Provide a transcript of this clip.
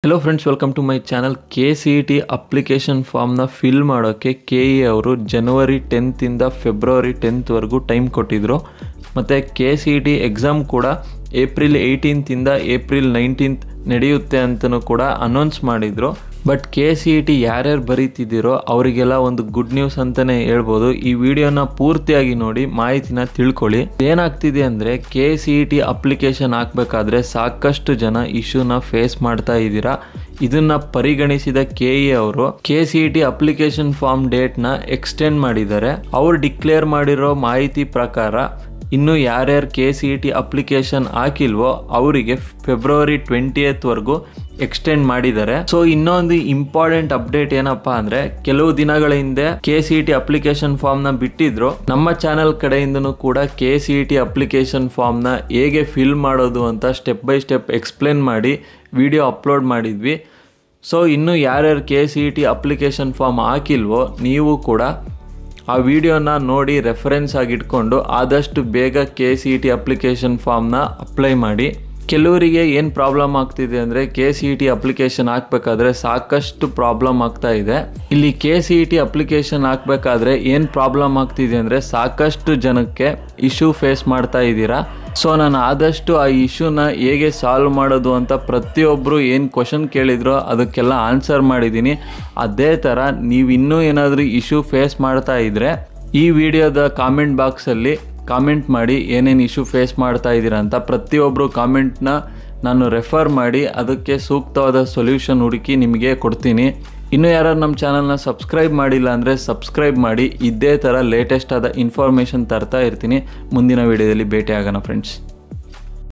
Hello friends, welcome to my channel. KCET application form fill ಮಾಡೋಕ್ಕೆ KE ಅವರು ಜನವರಿ 10th ಇಂದ February 10th ವರೆಗೂ time ಕೊಟ್ಟಿದ್ರು। ಮತ್ತು KCET ಎಕ್ಸಾಮ್ ಕೂಡ ಏಪ್ರಿಲ್ 18th ಇಂದ ಏಪ್ರಿಲ್ 19th ನಡೆಯುತ್ತೆ ಅಂತಲೂ ಕೂಡ ಅನೌನ್ಸ್ ಮಾಡಿದ್ರು। ಬಟ್ KCET ಯಾರ್ಯಾರು ಬರೀತಿದ್ದೀರೋ ಅವರಿಗೆಲ್ಲ ಒಂದು ಗುಡ್ ನ್ಯೂಸ್ ಅಂತಲೇ ಹೇಳ್ಬೋದು। ಈ ವಿಡಿಯೋನ ಪೂರ್ತಿಯಾಗಿ ನೋಡಿ ಮಾಹಿತಿನ ತಿಳ್ಕೊಳ್ಳಿ। ಏನಾಗ್ತಿದೆ ಅಂದರೆ KCET ಅಪ್ಲಿಕೇಶನ್ ಹಾಕಬೇಕಾದ್ರೆ ಸಾಕಷ್ಟು ಜನ ಇಶ್ಯೂನ ಫೇಸ್ ಮಾಡ್ತಾ ಇದ್ದೀರಾ। ಇದನ್ನ ಪರಿಗಣಿಸಿದ KE ಅವರು KCET ಅಪ್ಲಿಕೇಶನ್ ಫಾರ್ಮ್ ಡೇಟ್ನ ಎಕ್ಸ್ಟೆಂಡ್ ಮಾಡಿದ್ದಾರೆ। ಅವರು ಡಿಕ್ಲೇರ್ ಮಾಡಿರೋ ಮಾಹಿತಿ ಪ್ರಕಾರ ಇನ್ನು ಯಾರ್ಯಾರು KCET ಅಪ್ಲಿಕೇಶನ್ ಹಾಕಿಲ್ವೋ ಅವರಿಗೆ ಫೆಬ್ರವರಿ 20th ವರೆಗೂ ಎಕ್ಸ್ಟೆಂಡ್ ಮಾಡಿದ್ದಾರೆ। ಸೊ ಇನ್ನೊಂದು ಇಂಪಾರ್ಟೆಂಟ್ ಅಪ್ಡೇಟ್ ಏನಪ್ಪಾ ಅಂದ್ರೆ, ಕೆಲವು ದಿನಗಳ ಹಿಂದೆ KCET ಅಪ್ಲಿಕೇಶನ್ ಫಾರ್ಮ್ ನ ಬಿಟ್ಟಿದ್ರು। ನಮ್ಮ ಚಾನೆಲ್ ಕಡೆಯಿಂದನೂ ಕೂಡ KCET ಅಪ್ಲಿಕೇಶನ್ ಫಾರ್ಮ್ ನ ಹೇಗೆ ಫಿಲ್ ಮಾಡೋದು ಅಂತ ಸ್ಟೆಪ್ ಬೈ ಸ್ಟೆಪ್ ಎಕ್ಸ್ಪ್ಲೇನ್ ಮಾಡಿ ವಿಡಿಯೋ ಅಪ್ಲೋಡ್ ಮಾಡಿದ್ವಿ। ಸೊ ಇನ್ನು ಯಾರ್ಯಾರು KCET ಅಪ್ಲಿಕೇಶನ್ ಫಾರ್ಮ್ ಹಾಕಿಲ್ವೋ ನೀವು ಕೂಡ ಆ ವಿಡಿಯೋನ ನೋಡಿ ರೆಫರೆನ್ಸ್ ಆಗಿಟ್ಕೊಂಡು ಆದಷ್ಟು ಬೇಗ KCET ಅಪ್ಲಿಕೇಶನ್ ಫಾರ್ಮ್ನ ಅಪ್ಲೈ ಮಾಡಿ। ಕೆಲವರಿಗೆ ಏನು ಪ್ರಾಬ್ಲಮ್ ಆಗ್ತಿದೆ ಅಂದರೆ KCET ಅಪ್ಲಿಕೇಶನ್ ಹಾಕಬೇಕಾದ್ರೆ ಸಾಕಷ್ಟು ಪ್ರಾಬ್ಲಮ್ ಆಗ್ತಾ ಇದೆ। ಇಲ್ಲಿ KCET ಅಪ್ಲಿಕೇಶನ್ ಹಾಕಬೇಕಾದ್ರೆ ಏನು ಪ್ರಾಬ್ಲಮ್ ಆಗ್ತಿದೆ ಅಂದರೆ ಸಾಕಷ್ಟು ಜನಕ್ಕೆ ಇಶ್ಯೂ ಫೇಸ್ ಮಾಡ್ತಾ ಇದ್ದೀರಾ। ಸೊ ನಾನು ಆದಷ್ಟು ಆ ಇಶ್ಯೂನ ಹೇಗೆ ಸಾಲ್ವ್ ಮಾಡೋದು ಅಂತ ಪ್ರತಿಯೊಬ್ಬರು ಏನು ಕ್ವಶನ್ ಕೇಳಿದ್ರೋ ಅದಕ್ಕೆಲ್ಲ ಆನ್ಸರ್ ಮಾಡಿದ್ದೀನಿ। ಅದೇ ಥರ ನೀವು ಇನ್ನೂ ಏನಾದರೂ ಇಶ್ಯೂ ಫೇಸ್ ಮಾಡ್ತಾ ಇದ್ದರೆ ಈ ವಿಡಿಯೋದ ಕಾಮೆಂಟ್ ಬಾಕ್ಸಲ್ಲಿ ಕಾಮೆಂಟ್ ಮಾಡಿ ಏನೇನು ಇಶ್ಯೂ ಫೇಸ್ ಮಾಡ್ತಾ ಇದ್ದೀರಾ ಅಂತ। ಪ್ರತಿಯೊಬ್ಬರು ಕಾಮೆಂಟ್ನ ನಾನು ರೆಫರ್ ಮಾಡಿ ಅದಕ್ಕೆ ಸೂಕ್ತವಾದ ಸೊಲ್ಯೂಷನ್ ಹುಡುಕಿ ನಿಮಗೆ ಕೊಡ್ತೀನಿ। ಇನ್ನೂ ಯಾರು ನಮ್ಮ ಚಾನಲ್ನ ಸಬ್ಸ್ಕ್ರೈಬ್ ಮಾಡಿಲ್ಲ ಅಂದರೆ ಸಬ್ಸ್ಕ್ರೈಬ್ ಮಾಡಿ। ಇದೇ ಥರ ಲೇಟೆಸ್ಟ್ ಆದ ಇನ್ಫಾರ್ಮೇಷನ್ ತರ್ತಾ ಇರ್ತೀನಿ। ಮುಂದಿನ ವಿಡಿಯೋದಲ್ಲಿ ಭೇಟಿ ಆಗೋಣ ಫ್ರೆಂಡ್ಸ್।